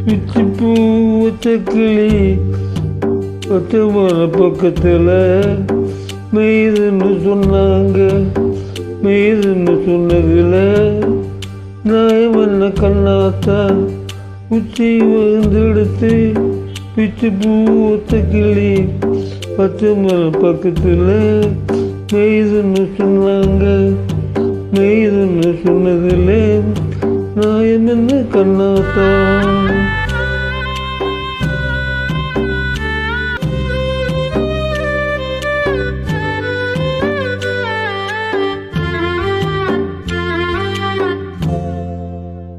பிச்சு பூ வச்ச கிளி பச்சை மலை பக்கத்தில் மெய்துன்னு சொன்னாங்க. மெய்துன்னு சொன்னதில் நியாயம் என்ன கண்ணாத்தா? உச்சி வந்துடுத்து பிச்சு பூ வச்ச கிளி பச்சை மலை பக்கத்தில் மெய்துன்னு சொன்னாங்க. மெய்துன்னு சொன்னதில் நியாயம் என்ன கண்ணாத்தா?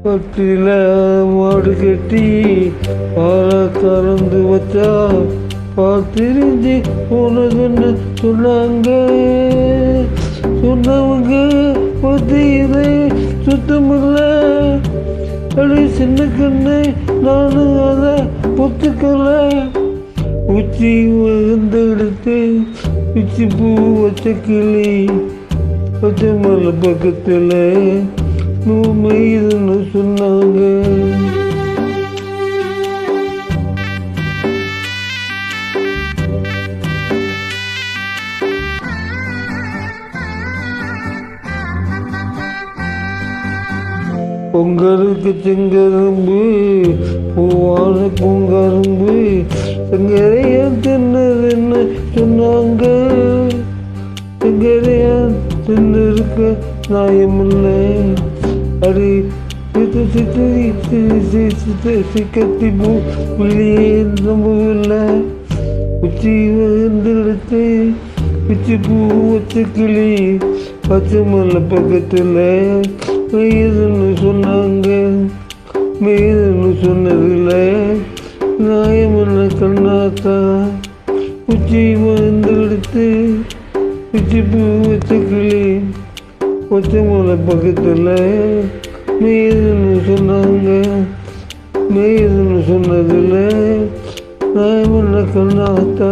பட்டில மாடு கட்டி பாலை கறந்து வச்சா பார்த்திருந்து போனதுன்னு சொன்னாங்க. சொன்னவங்க பத்தி இதை சுத்தமில்ல. அடி சின்ன கண்ணு நானும் அதை ஒத்துக்கல. உச்சி வந்த எடுத்து பிச்சு பூ வச்ச கிளி பச்சை மலை பக்கத்தில் மெய்துன்னு சொன்னாங்க. பொங்கலுக்கு செங்கரும்பு பூவான பூங்கரும்பு செங்கரைய தின்னதுன்னு சொன்னாங்க. செங்கரைய தின்னிருக்க நியாயமில்லை. அடி சிக்கத்தி பூ வெளியே நம்பவில்லை. உச்சி வந்துடுத்து பிச்சு பூ வச்ச கிளி பச்சை மலை பக்கத்தில் மெய்துன்னு சொன்னாங்க. மெய்துன்னு சொன்னதில்ல நியாயம் என்ன கண்ணாத்தா? உச்சி வந்துடுத்து பிச்சு பூ வச்ச கிளி பச்சை மலை பக்கத்தில் மெய்துன்னு சொன்னாங்க. மெய்துன்னு சொன்னதில் நியாயம் என்ன கண்ணாத்தா?